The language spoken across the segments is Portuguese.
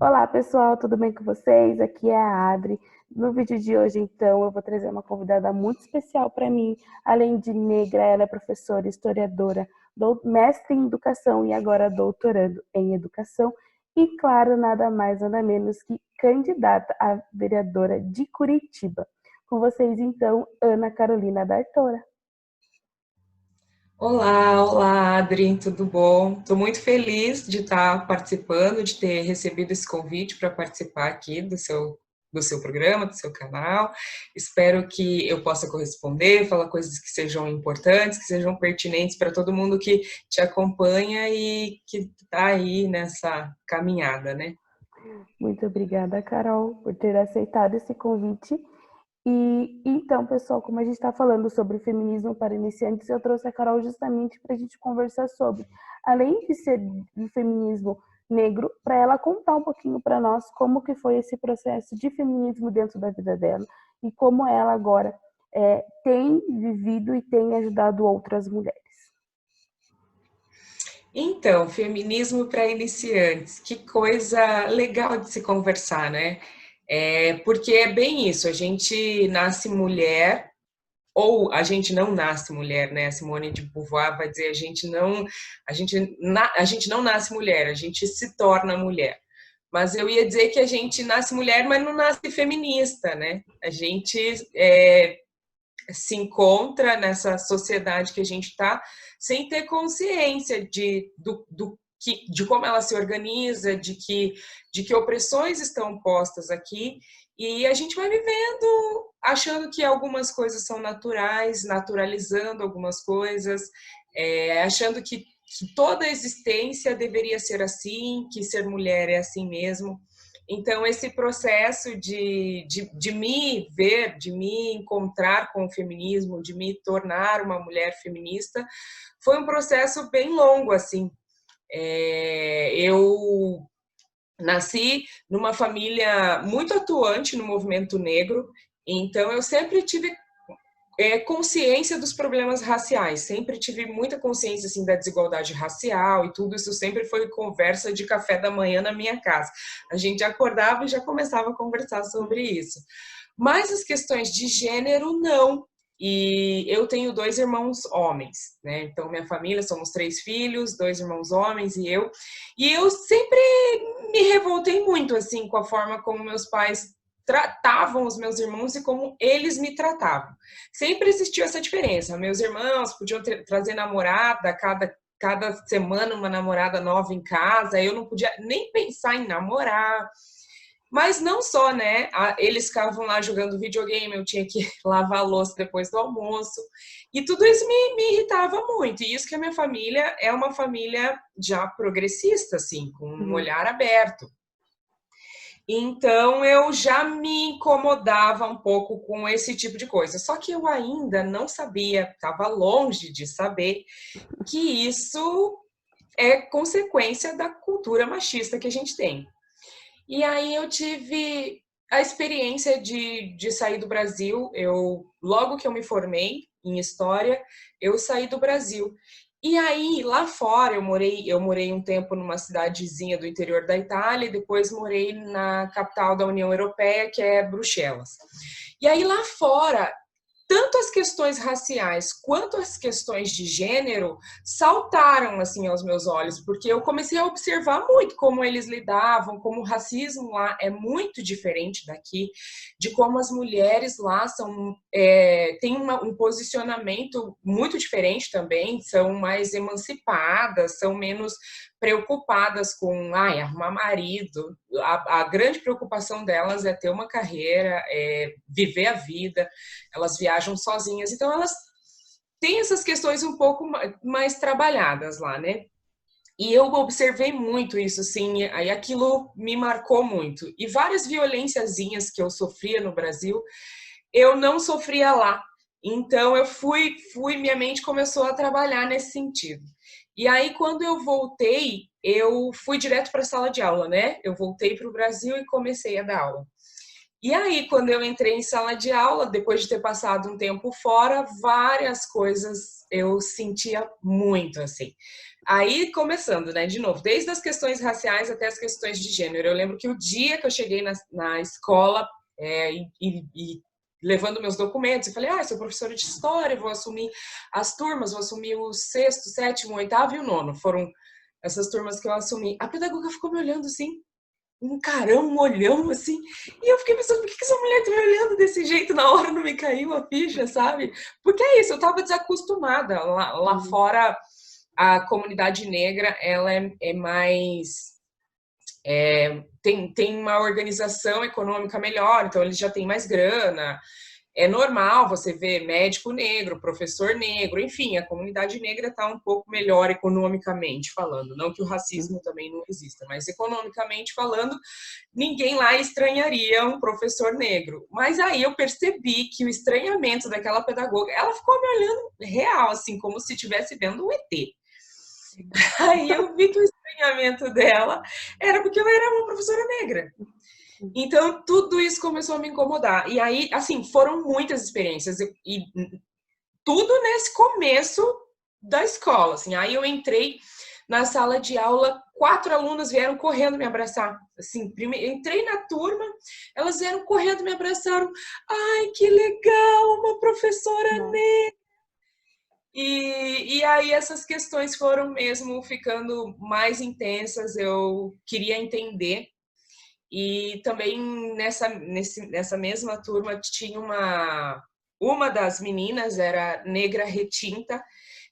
Olá, pessoal, tudo bem com vocês? Aqui é a Adri. No vídeo de hoje, então, eu vou trazer uma convidada muito especial para mim. Além de negra, ela é professora, historiadora, mestre em educação e agora doutorando em educação. E, claro, nada mais, nada menos que candidata a vereadora de Curitiba. Com vocês, então, Ana Carolina D'Artora. Olá, Adri, tudo bom? Estou muito feliz de estar participando, de ter recebido esse convite para participar aqui do seu programa, do seu canal. Espero que eu possa corresponder, falar coisas que sejam importantes, que sejam pertinentes para todo mundo que te acompanha e que está aí nessa caminhada, né? Muito obrigada, Carol, por ter aceitado esse convite. E então, pessoal, como a gente está falando sobre feminismo para iniciantes, eu trouxe a Carol justamente para a gente conversar sobre, além de ser do feminismo negro, para ela contar um pouquinho para nós como que foi esse processo de feminismo dentro da vida dela e como ela agora tem vivido e tem ajudado outras mulheres. Então, feminismo para iniciantes, que coisa legal de se conversar, né? Porque é bem isso, a gente nasce mulher, ou a gente não nasce mulher, né? A Simone de Beauvoir vai dizer a gente não nasce mulher, a gente se torna mulher. Mas eu ia dizer que a gente nasce mulher, mas não nasce feminista, né? A gente se encontra nessa sociedade que a gente está sem ter consciência de como ela se organiza, de que opressões estão postas aqui, e a gente vai vivendo achando que algumas coisas são naturais, naturalizando algumas coisas, achando que toda a existência deveria ser assim, que ser mulher é assim mesmo. Então, esse processo de me ver, de me encontrar com o feminismo, de me tornar uma mulher feminista, foi um processo bem longo, assim. Eu nasci numa família muito atuante no movimento negro, então eu sempre tive consciência dos problemas raciais, sempre tive muita consciência assim da desigualdade racial e tudo isso sempre foi conversa de café da manhã na minha casa. A gente acordava e já começava a conversar sobre isso. Mas as questões de gênero não. E eu tenho 2 irmãos homens, né? Então minha família somos 3 filhos, 2 irmãos homens e eu. E eu sempre me revoltei muito assim com a forma como meus pais tratavam os meus irmãos e como eles me tratavam. Sempre existiu essa diferença. Meus irmãos podiam trazer namorada cada semana, uma namorada nova em casa. Eu não podia nem pensar em namorar. Mas não só, né? Eles ficavam lá jogando videogame, eu tinha que lavar a louça depois do almoço. E tudo isso me irritava muito. E isso que a minha família é uma família já progressista, assim, com um Uhum. olhar aberto. Então eu já me incomodava um pouco com esse tipo de coisa. Só que eu ainda não sabia, estava longe de saber, que isso é consequência da cultura machista que a gente tem. E aí eu tive a experiência de sair do Brasil. Logo que eu me formei em história, eu saí do Brasil. E aí, lá fora, eu morei um tempo numa cidadezinha do interior da Itália e depois morei na capital da União Europeia, que é Bruxelas. E aí, lá fora, tanto as questões raciais quanto as questões de gênero saltaram assim aos meus olhos, porque eu comecei a observar muito como eles lidavam, como o racismo lá é muito diferente daqui, de como as mulheres lá têm um posicionamento muito diferente também, são mais emancipadas, são menos preocupadas com arrumar marido. A grande preocupação delas é ter uma carreira, viver a vida. Elas viajam sozinhas, então elas têm essas questões um pouco mais trabalhadas lá, né? E eu observei muito isso, assim, aí aquilo me marcou muito. E várias violênciazinhas que eu sofria no Brasil, eu não sofria lá. Então minha mente começou a trabalhar nesse sentido. E aí, quando eu voltei, eu fui direto para a sala de aula, né? Eu voltei para o Brasil e comecei a dar aula. E aí, quando eu entrei em sala de aula, depois de ter passado um tempo fora, várias coisas eu sentia muito, assim. Aí, começando, né, de novo, desde as questões raciais até as questões de gênero. Eu lembro que o dia que eu cheguei na escola e levando meus documentos, eu falei, sou professora de história, vou assumir as turmas, vou assumir o sexto, sétimo, oitavo e o nono. Foram essas turmas que eu assumi. A pedagoga ficou me olhando assim, um carão, um olhão, assim. E eu fiquei pensando, por que essa mulher tá me olhando desse jeito? Na hora não me caiu a ficha, sabe? Porque é isso, eu tava desacostumada. Lá Uhum. fora, a comunidade negra, ela é mais... tem uma organização econômica melhor, então eles já têm mais grana. É normal você ver médico negro, professor negro, enfim, a comunidade negra está um pouco melhor economicamente falando. Não que o racismo também não exista, mas economicamente falando, ninguém lá estranharia um professor negro. Mas aí eu percebi que o estranhamento daquela pedagoga, ela ficou me olhando real, assim, como se estivesse vendo um ET. Aí eu vi que o estranhamento dela era porque eu era uma professora negra. Então, tudo isso começou a me incomodar. E aí, assim, foram muitas experiências. E tudo nesse começo da escola, assim. Aí eu entrei na sala de aula, 4 alunas vieram correndo me abraçar. Assim, entrei na turma, elas vieram correndo me abraçaram. Ai, que legal, uma professora Nossa. negra. E aí essas questões foram mesmo ficando mais intensas, eu queria entender. E também nessa mesma turma tinha uma das meninas, era negra retinta,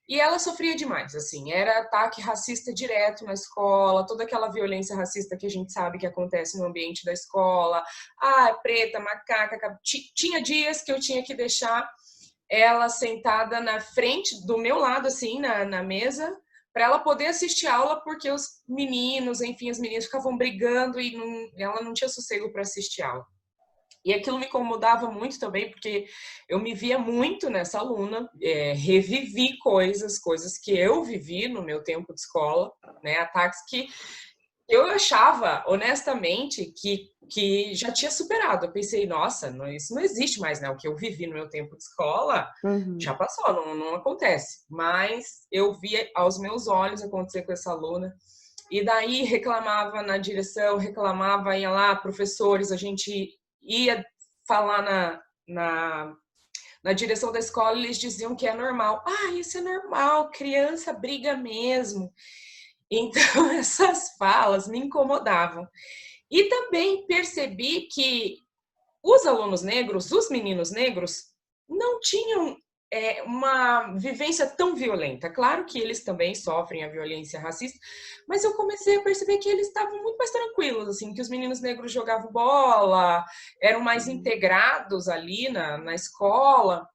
e ela sofria demais, assim, era ataque racista direto na escola, toda aquela violência racista que a gente sabe que acontece no ambiente da escola, preta, macaca, tinha dias que eu tinha que deixar ela sentada na frente, do meu lado, assim, na mesa, para ela poder assistir a aula, porque os meninos, enfim, as meninas ficavam brigando e ela não tinha sossego para assistir a aula. E aquilo me incomodava muito também, porque eu me via muito nessa aluna, revivi coisas que eu vivi no meu tempo de escola, né, ataques que eu achava, honestamente, que já tinha superado. Eu pensei, nossa, isso não existe mais, né? O que eu vivi no meu tempo de escola já Uhum. passou, não acontece. Mas eu via aos meus olhos acontecer com essa aluna. E daí reclamava na direção, reclamava, ia lá, professores, a gente ia falar na direção da escola, eles diziam que é normal. Isso é normal, criança briga mesmo. Então, essas falas me incomodavam. E também percebi que os alunos negros, os meninos negros, não tinham uma vivência tão violenta. Claro que eles também sofrem a violência racista, mas eu comecei a perceber que eles estavam muito mais tranquilos, assim, que os meninos negros jogavam bola, eram mais integrados ali na escola.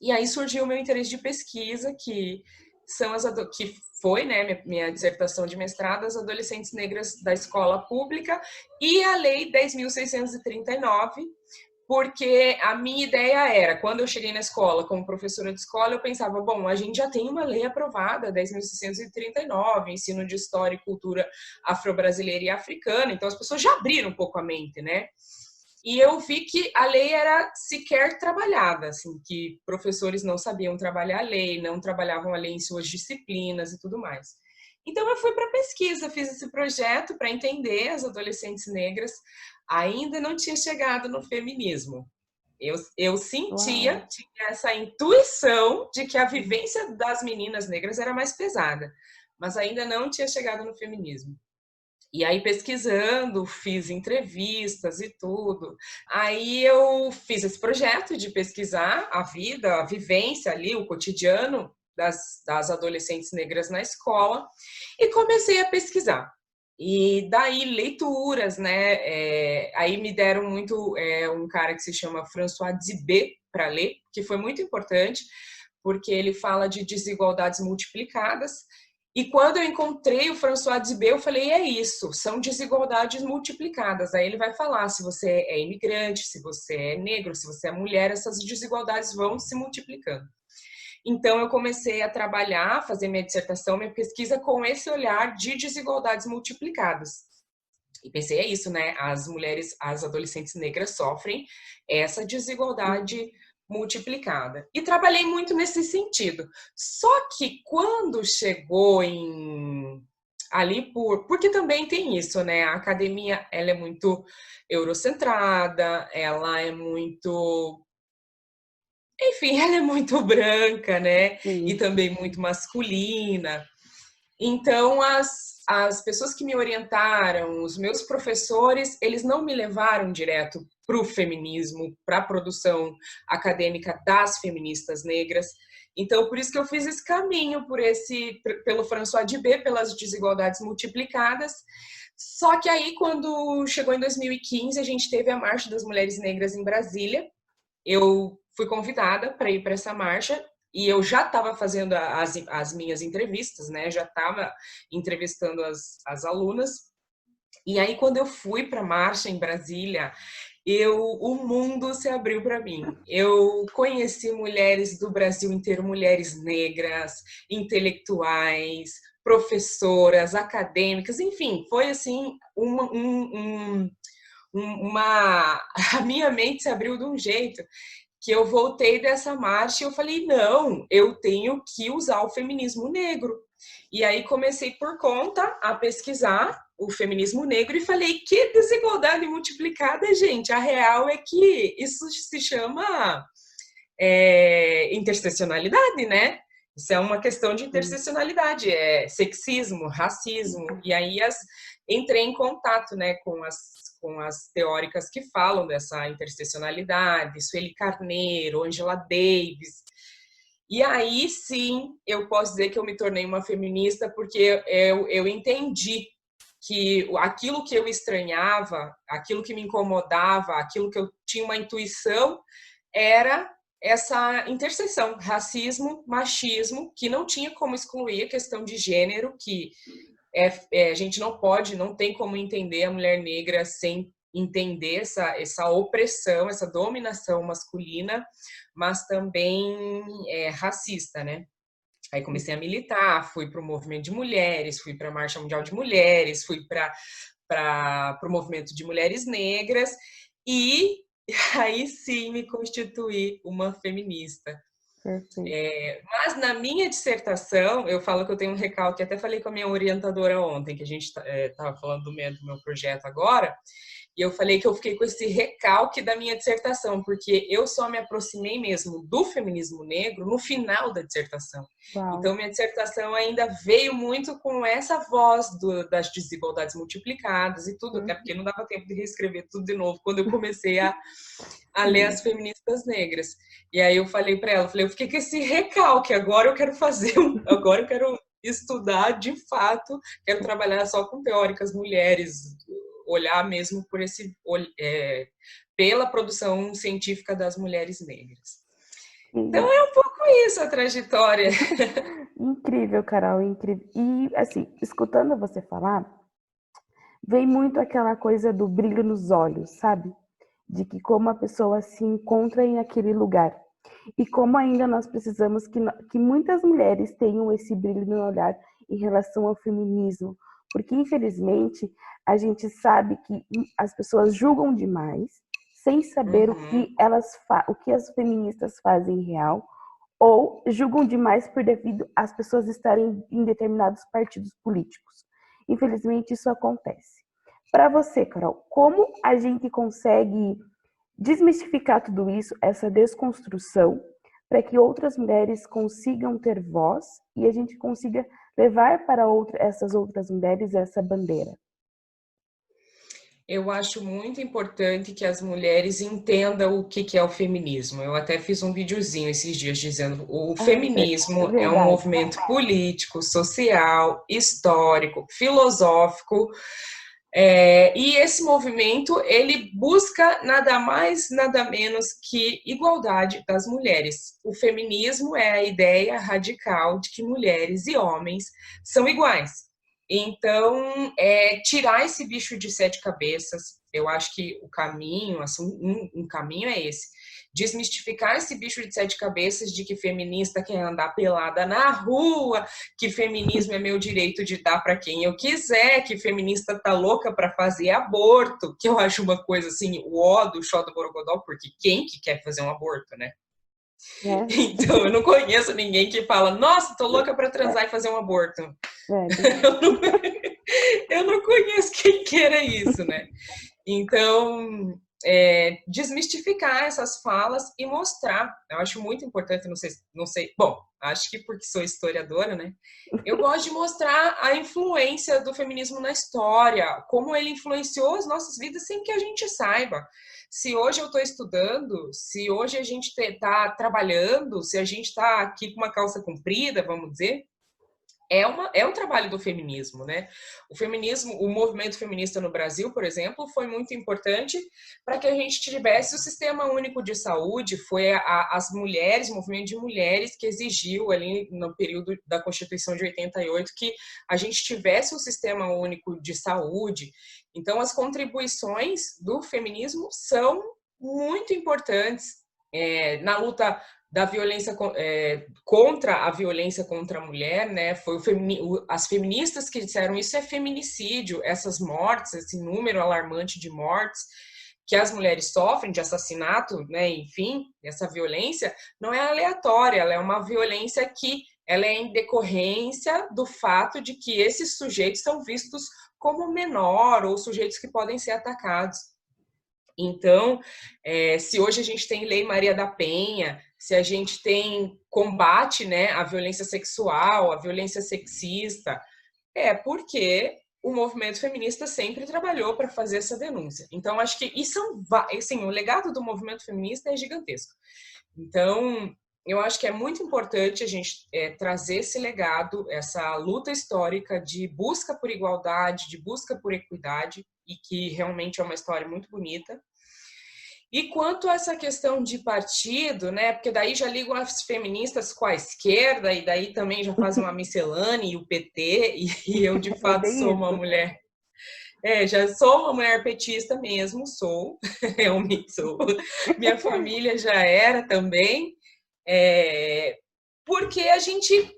E aí surgiu o meu interesse de pesquisa, que são que foi, né, minha dissertação de mestrado, as adolescentes negras da escola pública e a Lei 10.639, porque a minha ideia era, quando eu cheguei na escola como professora de escola, eu pensava, bom, a gente já tem uma lei aprovada, 10.639, ensino de história e cultura afro-brasileira e africana, então as pessoas já abriram um pouco a mente, né? E eu vi que a lei era sequer trabalhada, assim, que professores não sabiam trabalhar a lei, não trabalhavam a lei em suas disciplinas e tudo mais. Então eu fui para pesquisa, fiz esse projeto para entender as adolescentes negras. Ainda não tinha chegado no feminismo. Eu sentia, Uau. tinha essa intuição de que a vivência das meninas negras era mais pesada, mas ainda não tinha chegado no feminismo. E aí, pesquisando, fiz entrevistas e tudo. Aí eu fiz esse projeto de pesquisar a vida, a vivência ali, o cotidiano das adolescentes negras na escola e comecei a pesquisar. E daí, leituras, né? Aí me deram muito um cara que se chama François Dzibé para ler, que foi muito importante, porque ele fala de desigualdades multiplicadas e quando eu encontrei o François Dzibé, eu falei, é isso, são desigualdades multiplicadas. Aí ele vai falar se você é imigrante, se você é negro, se você é mulher, essas desigualdades vão se multiplicando. Então eu comecei a trabalhar, fazer minha dissertação, minha pesquisa com esse olhar de desigualdades multiplicadas. E pensei, é isso, né? As mulheres, as adolescentes negras sofrem essa desigualdade multiplicada. E trabalhei muito nesse sentido. Só que quando chegou porque também tem isso, né? A academia, ela é muito eurocentrada, ela é muito, enfim, ela é muito branca, né? E Sim. também muito masculina. Então, as pessoas que me orientaram, os meus professores, eles não me levaram direto para o feminismo, para a produção acadêmica das feministas negras. Então, por isso que eu fiz esse caminho pelo François Dibé, pelas desigualdades multiplicadas. Só que aí, quando chegou em 2015, a gente teve a Marcha das Mulheres Negras em Brasília. Eu fui convidada para ir para essa marcha e eu já estava fazendo as minhas entrevistas, né? Já estava entrevistando as alunas. E aí, quando eu fui para a marcha em Brasília, o mundo se abriu para mim. Eu conheci mulheres do Brasil inteiro, mulheres negras, intelectuais, professoras, acadêmicas, enfim, foi assim a minha mente se abriu de um jeito que eu voltei dessa marcha e eu falei, não, eu tenho que usar o feminismo negro. E aí comecei por conta a pesquisar o feminismo negro e falei, que desigualdade multiplicada, gente. A real é que isso se chama interseccionalidade, né? Isso é uma questão de interseccionalidade, é sexismo, racismo. E aí entrei em contato, né, com as teóricas que falam dessa interseccionalidade, Sueli Carneiro, Angela Davis. E aí sim, eu posso dizer que eu me tornei uma feminista porque eu entendi que aquilo que eu estranhava, aquilo que me incomodava, aquilo que eu tinha uma intuição, era essa interseção, racismo, machismo, que não tinha como excluir a questão de gênero, que a gente não tem como entender a mulher negra sem entender essa opressão, essa dominação masculina, mas também racista, né? Aí comecei a militar, fui para o movimento de mulheres, fui para a Marcha Mundial de Mulheres, fui para o movimento de mulheres negras e aí sim me constituí uma feminista. Perfeito. Mas na minha dissertação, eu falo que eu tenho um recalque, até falei com a minha orientadora ontem, que a gente estava falando do meu projeto agora, e eu falei que eu fiquei com esse recalque da minha dissertação, porque eu só me aproximei mesmo do feminismo negro no final da dissertação. Então, Uau. minha dissertação ainda veio muito com essa voz das desigualdades multiplicadas e tudo, até porque não dava tempo de reescrever tudo de novo quando eu comecei a ler as feministas negras. E aí eu falei para ela, eu fiquei com esse recalque, agora eu quero agora eu quero estudar de fato, quero trabalhar só com teóricas mulheres, olhar mesmo pela produção científica das mulheres negras. Então Sim. é um pouco isso a trajetória. Incrível, Carol, incrível. E, assim, escutando você falar, vem muito aquela coisa do brilho nos olhos, sabe? De que como a pessoa se encontra em aquele lugar. E como ainda nós precisamos que muitas mulheres tenham esse brilho no olhar em relação ao feminismo. Porque, infelizmente, a gente sabe que as pessoas julgam demais, sem saber o que as feministas fazem real, ou julgam demais por devido às pessoas estarem em determinados partidos políticos. Infelizmente, isso acontece. Para você, Carol, como a gente consegue desmistificar tudo isso, essa desconstrução, para que outras mulheres consigam ter voz e a gente consiga levar para essas outras mulheres essa bandeira? Eu acho muito importante que as mulheres entendam o que é o feminismo. Eu até fiz um videozinho esses dias dizendo o feminismo é um Verdade. movimento político, social, histórico, filosófico. E esse movimento, ele busca nada mais, nada menos que igualdade das mulheres. O feminismo é a ideia radical de que mulheres e homens são iguais. Então, tirar esse bicho de sete cabeças, eu acho que o caminho, assim, um caminho é esse. Desmistificar esse bicho de sete cabeças de que feminista quer andar pelada na rua, que feminismo é meu direito de dar para quem eu quiser, que feminista tá louca para fazer aborto, que eu acho uma coisa assim, o ó do xó do borogodó, porque quem que quer fazer um aborto, né? né? Então, eu não conheço ninguém que fala, nossa, tô louca para transar e fazer um aborto. É, Eu não, eu não conheço quem queira isso, né? Então, desmistificar essas falas e mostrar. Eu acho muito importante, não sei, bom, acho que porque sou historiadora, né? Eu gosto de mostrar a influência do feminismo na história, como ele influenciou as nossas vidas sem que a gente saiba. Se hoje eu estou estudando, se hoje a gente está trabalhando, se a gente está aqui com uma calça comprida, vamos dizer, é um trabalho do feminismo, né? O feminismo, o movimento feminista no Brasil, por exemplo, foi muito importante para que a gente tivesse o Sistema Único de Saúde. Foi as mulheres, o movimento de mulheres que exigiu ali no período da Constituição de 88 que a gente tivesse um Sistema Único de Saúde. Então, as contribuições do feminismo são muito importantes na luta da violência contra a violência contra a mulher, né? Foi as feministas que disseram isso é feminicídio, essas mortes, esse número alarmante de mortes que as mulheres sofrem de assassinato, né? Enfim, essa violência não é aleatória, ela é uma violência que ela é em decorrência do fato de que esses sujeitos são vistos como menor ou sujeitos que podem ser atacados. Então, se hoje a gente tem Lei Maria da Penha, se a gente tem combate, né, à violência sexual, à violência sexista, é porque o movimento feminista sempre trabalhou para fazer essa denúncia. Então, acho que isso assim, o legado do movimento feminista é gigantesco. Então, eu acho que é muito importante a gente trazer esse legado, essa luta histórica de busca por igualdade, de busca por equidade, e que realmente é uma história muito bonita. E quanto a essa questão de partido, né? Porque daí já ligam as feministas com a esquerda, e daí também já fazem uma miscelânea e o PT, e eu de é fato bem sou uma isso. mulher. Já sou uma mulher petista mesmo, sou, realmente sou. Minha família já era também, porque a gente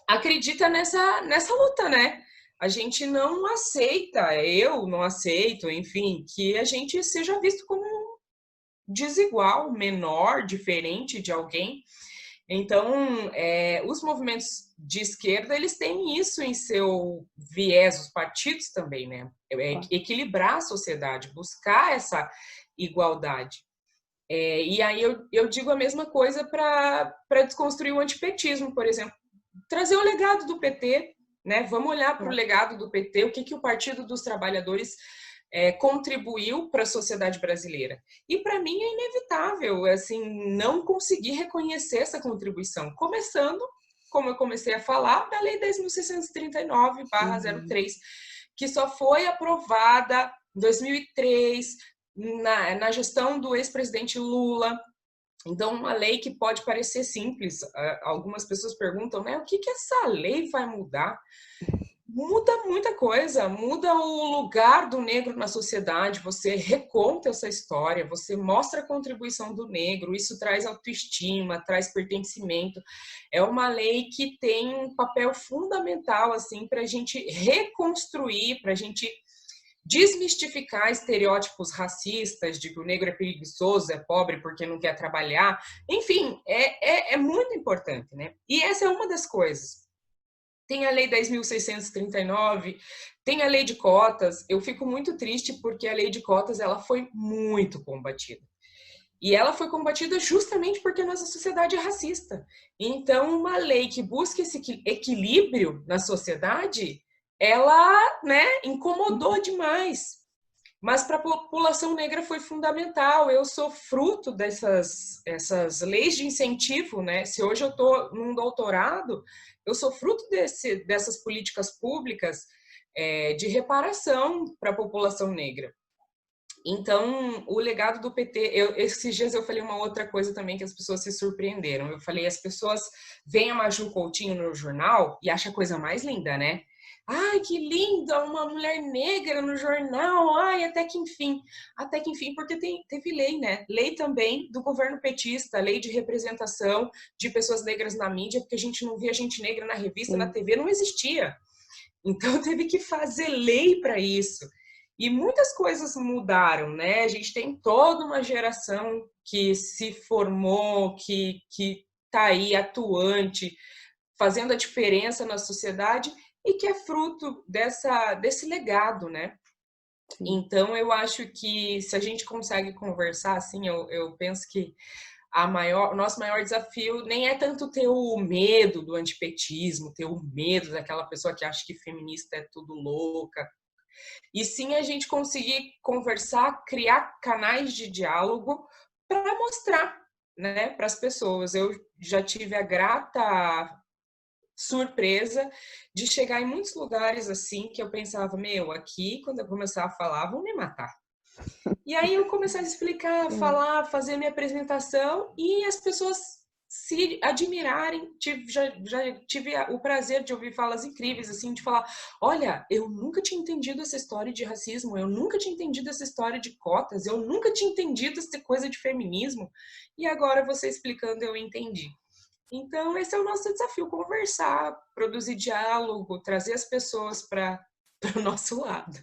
acredita nessa luta, né? A gente não aceita, eu não aceito, enfim, que a gente seja visto como desigual, menor, diferente de alguém. Então, os movimentos de esquerda, eles têm isso em seu viés, os partidos também, né? Equilibrar a sociedade, buscar essa igualdade. E aí eu digo a mesma coisa para desconstruir o antipetismo, por exemplo. Trazer o legado do PT, né? Vamos olhar para o legado do PT, o que o Partido dos Trabalhadores contribuiu para a sociedade brasileira. E para mim é inevitável, assim, não conseguir reconhecer essa contribuição, começando, como eu comecei a falar, da Lei 10.639/03, que só foi aprovada em 2003 na gestão do ex-presidente Lula. Então, uma lei que pode parecer simples, algumas pessoas perguntam, né, o que essa lei vai mudar? Muda muita coisa, muda o lugar do negro na sociedade, você reconta essa história, você mostra a contribuição do negro, isso traz autoestima, traz pertencimento. É uma lei que tem um papel fundamental assim, para a gente reconstruir, para a gente desmistificar estereótipos racistas de que o negro é preguiçoso, é pobre porque não quer trabalhar. Enfim, é muito importante, né? E essa é uma das coisas. Tem a Lei 10.639, tem a Lei de Cotas. Eu fico muito triste porque a Lei de Cotas ela foi muito combatida. E ela foi combatida justamente porque a nossa sociedade é racista. Então, uma lei que busca esse equilíbrio na sociedade, ela, né, incomodou demais. Mas para a população negra foi fundamental. Eu sou fruto essas leis de incentivo, né? Se hoje eu estou num doutorado, eu sou fruto dessas políticas públicas de reparação para a população negra. Então, o legado do PT, esses dias eu falei uma outra coisa também que as pessoas se surpreenderam. Eu falei, as pessoas veem a Maju Coutinho no jornal e acham a coisa mais linda, né? Ai, que linda, uma mulher negra no jornal, ai, até que enfim, porque teve lei, né? Lei também do governo petista, lei de representação de pessoas negras na mídia, porque a gente não via gente negra na revista, na TV, não existia. Então, teve que fazer lei para isso. E muitas coisas mudaram, né? A gente tem toda uma geração que se formou, que está aí atuante, fazendo a diferença na sociedade e que é fruto desse legado, né? Sim. Então, eu acho que se a gente consegue conversar, assim, eu penso que o nosso maior desafio nem é tanto ter o medo do antipetismo, ter o medo daquela pessoa que acha que feminista é tudo louca, e sim a gente conseguir conversar, criar canais de diálogo para mostrar, né, para as pessoas. Eu já tive a grata surpresa de chegar em muitos lugares assim que eu pensava, meu, aqui quando eu começar a falar, vão me matar. E aí eu comecei a explicar, Sim. falar, fazer minha apresentação e as pessoas se admirarem. Já tive o prazer de ouvir falas incríveis, assim, de falar, olha, eu nunca tinha entendido essa história de racismo, eu nunca tinha entendido essa história de cotas, eu nunca tinha entendido essa coisa de feminismo, e agora você explicando eu entendi. Então, esse é o nosso desafio: conversar, produzir diálogo, trazer as pessoas para o nosso lado.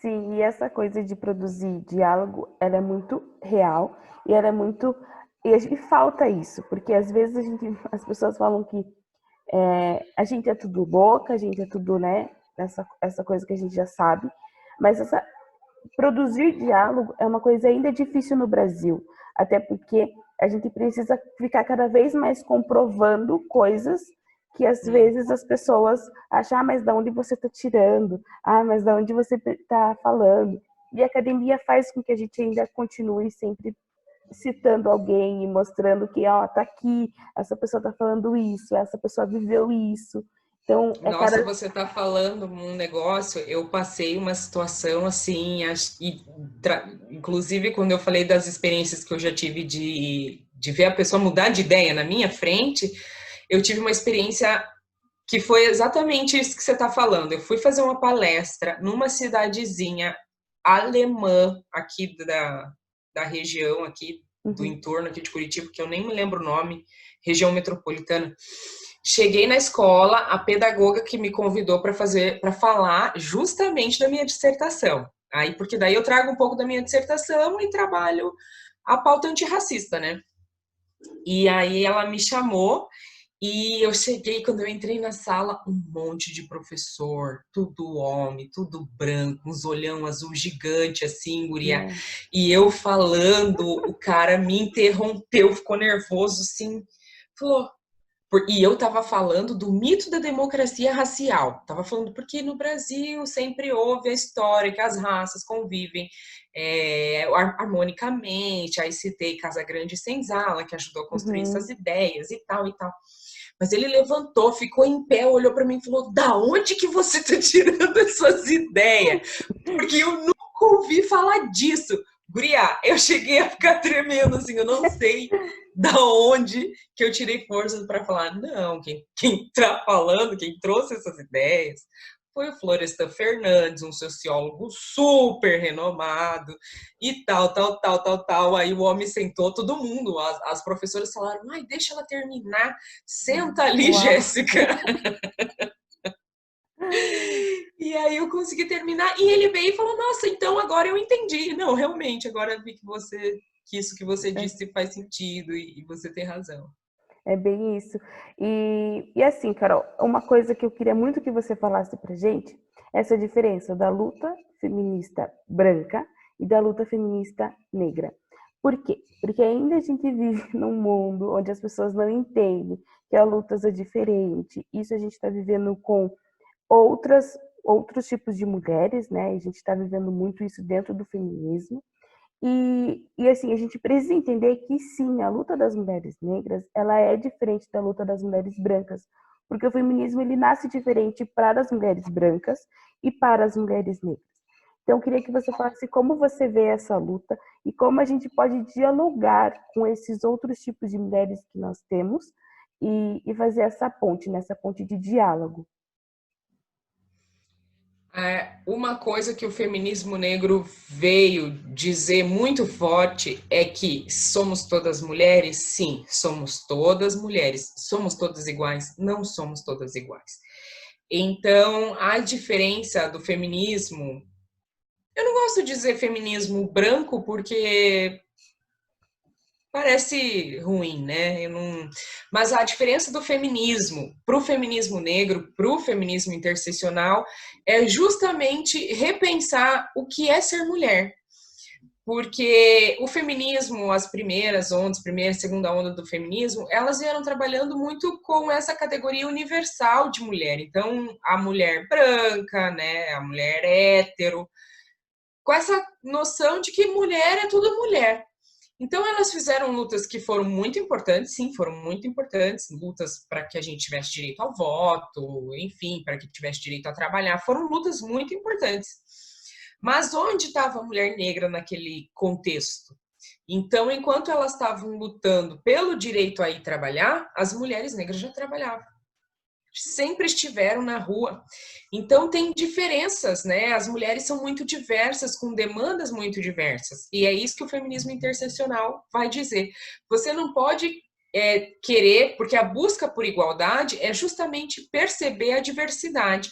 Sim, e essa coisa de produzir diálogo, ela é muito real e ela é muito e falta isso, porque às vezes as pessoas falam que a gente é tudo louca, a gente é tudo, né? Essa coisa que a gente já sabe, mas produzir diálogo é uma coisa ainda difícil no Brasil, até porque a gente precisa ficar cada vez mais comprovando coisas que às vezes as pessoas acham, ah, mas da onde você está tirando? Ah, mas da onde você está falando? E a academia faz com que a gente ainda continue sempre citando alguém e mostrando que, ó, tá aqui, essa pessoa tá falando isso, essa pessoa viveu isso. Então, é Nossa, cada. você está falando um negócio. Eu passei uma situação assim, inclusive quando eu falei das experiências que eu já tive de ver a pessoa mudar de ideia na minha frente, eu tive uma experiência que foi exatamente isso que você está falando. Eu fui fazer uma palestra numa cidadezinha alemã aqui da região, aqui do Uhum. entorno aqui de Curitiba, que eu nem me lembro o nome, região metropolitana. Cheguei na escola, a pedagoga que me convidou para falar justamente da minha dissertação. Aí, porque daí eu trago um pouco da minha dissertação e trabalho a pauta antirracista, né? E aí ela me chamou e eu cheguei, quando eu entrei na sala, um monte de professor, tudo homem, tudo branco, uns olhão azul gigante assim, guria. Não. E eu falando, o cara me interrompeu, ficou nervoso assim, falou, e eu estava falando do mito da democracia racial. Estava falando porque no Brasil sempre houve a história que as raças convivem harmonicamente. Aí citei Casa Grande e Senzala, que ajudou a construir essas Uhum. ideias e tal e tal. Mas ele levantou, ficou em pé, olhou para mim e falou: da onde que você está tirando essas ideias? Porque eu nunca ouvi falar disso. Guria, eu cheguei a ficar tremendo assim, eu não sei da onde que eu tirei forças para falar. Não, quem está falando, quem trouxe essas ideias foi o Florestan Fernandes, um sociólogo super renomado e tal, tal, tal, tal, tal. Aí o homem sentou, todo mundo, as professoras falaram, ai, deixa ela terminar, senta ali, Uau! Jéssica. E aí eu consegui terminar, e ele veio e falou, nossa, então agora eu entendi. Não, realmente, agora eu vi que isso que você disse faz sentido e você tem razão. É bem isso. E assim, Carol, uma coisa que eu queria muito que você falasse pra gente, é essa diferença da luta feminista branca e da luta feminista negra. Por quê? Porque ainda a gente vive num mundo onde as pessoas não entendem que a luta é diferente. Isso a gente está vivendo com outros tipos de mulheres, né? A gente está vivendo muito isso dentro do feminismo. E assim, a gente precisa entender que sim, a luta das mulheres negras, ela é diferente da luta das mulheres brancas, porque o feminismo ele nasce diferente para as mulheres brancas e para as mulheres negras. Então, eu queria que você falasse como você vê essa luta e como a gente pode dialogar com esses outros tipos de mulheres que nós temos e fazer essa ponte, nessa ponte de diálogo. Uma coisa que o feminismo negro veio dizer muito forte é que somos todas mulheres? Sim, somos todas mulheres. Somos todas iguais? Não somos todas iguais. Então, a diferença do feminismo eu não gosto de dizer feminismo branco porque parece ruim, né? Mas a diferença do feminismo para o feminismo negro, para o feminismo interseccional, é justamente repensar o que é ser mulher. Porque o feminismo, as primeiras ondas, primeira e segunda onda do feminismo, elas vieram trabalhando muito com essa categoria universal de mulher. Então, a mulher branca, né, a mulher hétero, com essa noção de que mulher é tudo mulher. Então, elas fizeram lutas que foram muito importantes, sim, foram muito importantes, lutas para que a gente tivesse direito ao voto, enfim, para que tivesse direito a trabalhar, foram lutas muito importantes. Mas onde estava a mulher negra naquele contexto? Então, enquanto elas estavam lutando pelo direito a ir trabalhar, as mulheres negras já trabalhavam, sempre estiveram na rua. Então tem diferenças, né? As mulheres são muito diversas, com demandas muito diversas. E é isso que o feminismo interseccional vai dizer. Você não pode querer, porque a busca por igualdade é justamente perceber a diversidade,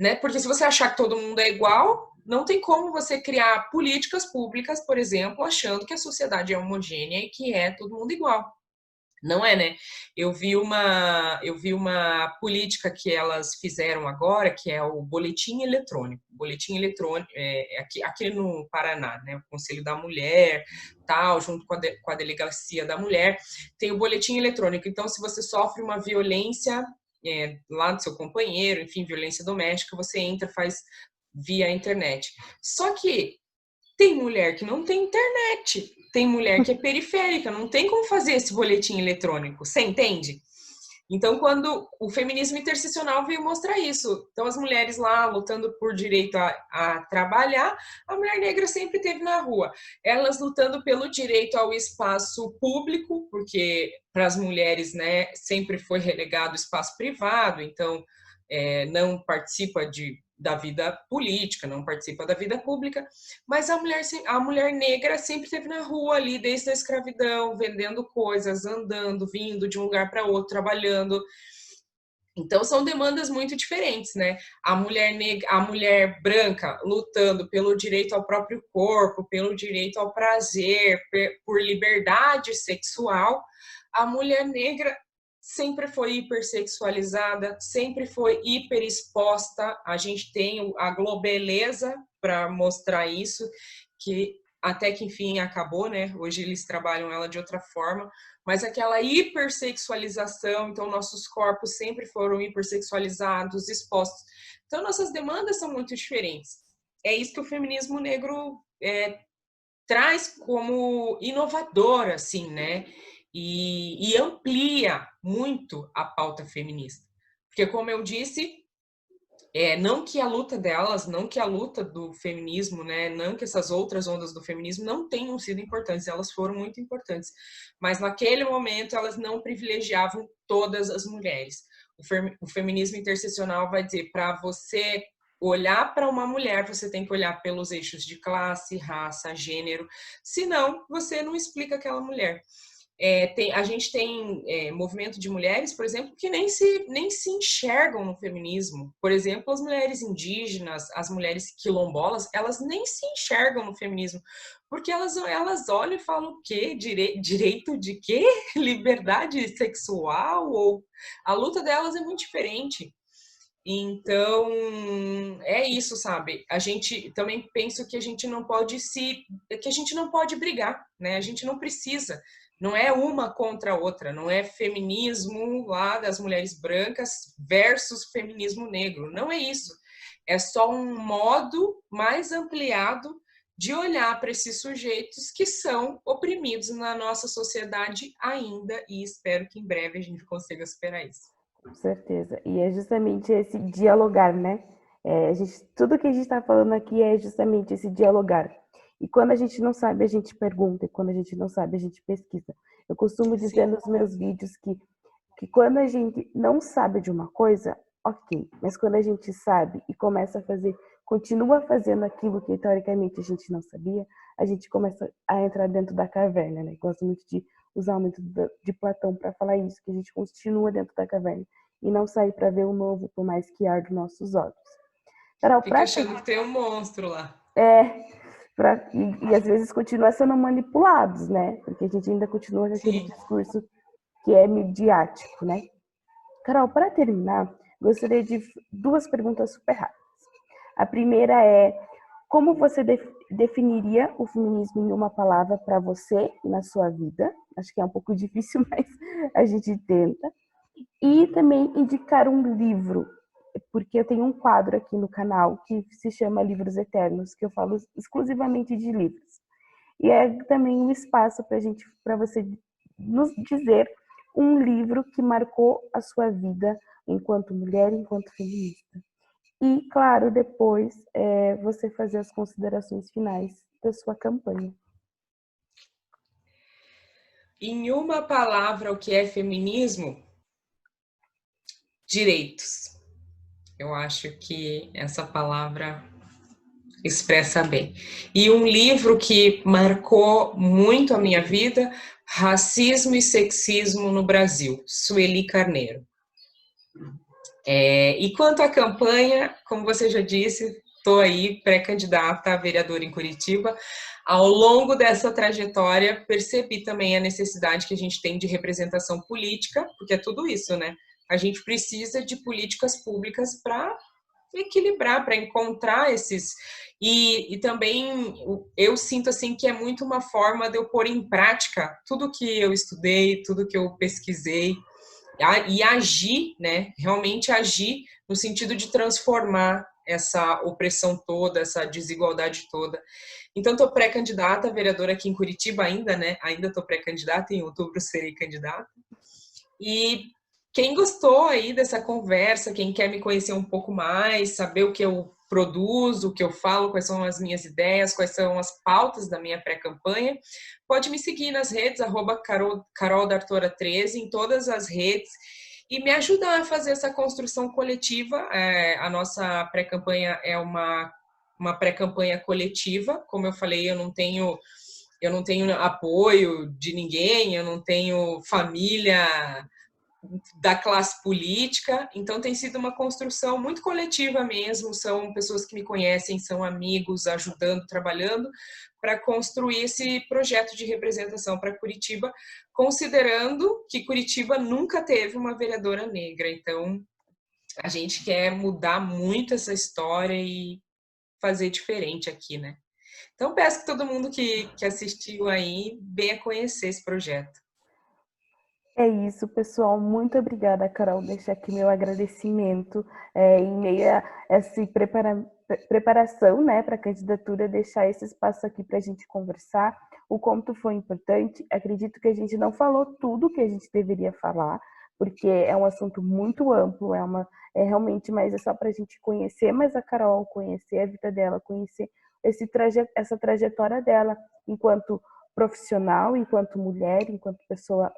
né? Porque se você achar que todo mundo é igual, não tem como você criar políticas públicas, por exemplo, achando que a sociedade é homogênea e que é todo mundo igual. Não é, né? Eu vi uma política que elas fizeram agora, que é o boletim eletrônico. O boletim eletrônico aqui no Paraná, né? O Conselho da Mulher, tal, junto com a Delegacia da Mulher, tem o boletim eletrônico. Então, se você sofre uma violência lá do seu companheiro, enfim, violência doméstica, você entra, faz via internet. Só que tem mulher que não tem internet, tem mulher que é periférica, não tem como fazer esse boletim eletrônico, você entende? Então, quando o feminismo interseccional veio mostrar isso, então as mulheres lá lutando por direito a trabalhar, a mulher negra sempre esteve na rua. Elas lutando pelo direito ao espaço público, porque para as mulheres, né, sempre foi relegado o espaço privado, então não participa da vida política, não participa da vida pública, mas a mulher negra sempre esteve na rua ali, desde a escravidão, vendendo coisas, andando, vindo de um lugar para outro, trabalhando. Então são demandas muito diferentes, né? A mulher negra, a mulher branca lutando pelo direito ao próprio corpo, pelo direito ao prazer, por liberdade sexual. A mulher negra sempre foi hipersexualizada, sempre foi hiperexposta. A gente tem a Globeleza para mostrar isso, que até que enfim acabou, né? Hoje eles trabalham ela de outra forma, mas aquela hipersexualização, então nossos corpos sempre foram hipersexualizados, expostos. Então nossas demandas são muito diferentes. É isso que o feminismo negro traz como inovador, assim, né? E amplia muito a pauta feminista. Porque, como eu disse, não que a luta delas, não que a luta do feminismo, né, não que essas outras ondas do feminismo não tenham sido importantes, elas foram muito importantes, mas naquele momento elas não privilegiavam todas as mulheres. O feminismo interseccional vai dizer, para você olhar para uma mulher, você tem que olhar pelos eixos de classe, raça, gênero, senão você não explica aquela mulher. A gente tem movimento de mulheres, por exemplo, que nem se enxergam no feminismo. Por exemplo, as mulheres indígenas, as mulheres quilombolas, elas nem se enxergam no feminismo, porque elas olham e falam o quê? Direito de quê? Liberdade sexual? Ou a luta delas é muito diferente. Então, é isso, sabe? A gente também penso que a gente não pode que a gente não pode brigar, né? A gente não precisa. Não é uma contra a outra, não é feminismo lá das mulheres brancas versus feminismo negro. Não é isso. É só um modo mais ampliado de olhar para esses sujeitos que são oprimidos na nossa sociedade ainda, e espero que em breve a gente consiga superar isso. Com certeza. E é justamente esse dialogar, né? Tudo que a gente está falando aqui é justamente esse dialogar. E quando a gente não sabe, a gente pergunta. E quando a gente não sabe, a gente pesquisa. Eu costumo dizer Sim. nos meus vídeos que quando a gente não sabe de uma coisa, ok. Mas quando a gente sabe e começa a fazer, continua fazendo aquilo que teoricamente a gente não sabia, a gente começa a entrar dentro da caverna, né? Gosto muito de usar muito de Platão para falar isso, que a gente continua dentro da caverna e não sair para ver o novo, por mais que arde nossos olhos. Carol, Fica pra achando que tem um monstro lá. É, e às vezes continua sendo manipulados, né? Porque a gente ainda continua com aquele Sim. discurso que é midiático, né? Carol, para terminar, gostaria de duas perguntas super rápidas. A primeira é: como você definiria o feminismo em uma palavra para você e na sua vida? Acho que é um pouco difícil, mas a gente tenta. E também indicar um livro, porque eu tenho um quadro aqui no canal que se chama Livros Eternos, que eu falo exclusivamente de livros. E é também um espaço para você nos dizer um livro que marcou a sua vida enquanto mulher, enquanto feminista. E, claro, depois você fazer as considerações finais da sua campanha. Em uma palavra, o que é feminismo? Direitos. Eu acho que essa palavra expressa bem. E um livro que marcou muito a minha vida, Racismo e Sexismo no Brasil, Sueli Carneiro. E quanto à campanha, como você já disse, estou aí pré-candidata a vereadora em Curitiba. Ao longo dessa trajetória, percebi também a necessidade que a gente tem de representação política, porque é tudo isso, né? A gente precisa de políticas públicas para equilibrar, para encontrar esses. E também eu sinto assim que é muito uma forma de eu pôr em prática tudo que eu estudei, tudo que eu pesquisei, e agir, né? Realmente agir no sentido de transformar essa opressão toda, essa desigualdade toda. Então, estou pré-candidata a vereadora aqui em Curitiba ainda, né? Ainda estou pré-candidata, em outubro serei candidata. E quem gostou aí dessa conversa, quem quer me conhecer um pouco mais, saber o que eu produzo, o que eu falo, quais são as minhas ideias, quais são as pautas da minha pré-campanha, pode me seguir nas redes, @caroldartora13, em todas as redes, e me ajudar a fazer essa construção coletiva. A nossa pré-campanha é uma pré-campanha coletiva, como eu falei, eu não tenho apoio de ninguém, eu não tenho família da classe política, então tem sido uma construção muito coletiva mesmo, são pessoas que me conhecem, são amigos, ajudando, trabalhando para construir esse projeto de representação para Curitiba, considerando que Curitiba nunca teve uma vereadora negra, então a gente quer mudar muito essa história e fazer diferente aqui, né? Então peço que todo mundo que assistiu aí venha conhecer esse projeto. É isso, pessoal. Muito obrigada, Carol. Deixar aqui meu agradecimento em meio a essa preparação, né, para a candidatura, deixar esse espaço aqui para a gente conversar. O quanto foi importante. Acredito que a gente não falou tudo que a gente deveria falar, porque é um assunto muito amplo, é realmente, mas é só para a gente conhecer mais a Carol, conhecer a vida dela, conhecer essa trajetória dela enquanto profissional, enquanto mulher, enquanto pessoa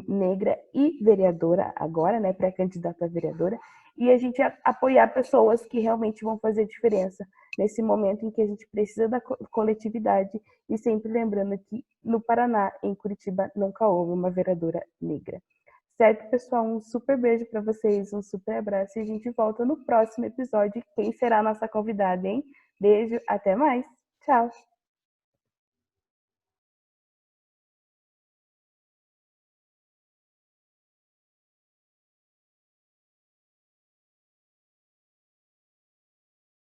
negra e vereadora agora, né, pré-candidata a vereadora, e a gente apoiar pessoas que realmente vão fazer diferença nesse momento em que a gente precisa da coletividade, e sempre lembrando que no Paraná, em Curitiba, nunca houve uma vereadora negra. Certo, pessoal? Um super beijo para vocês, um super abraço, e a gente volta no próximo episódio. Quem será a nossa convidada, hein? Beijo, até mais. Tchau.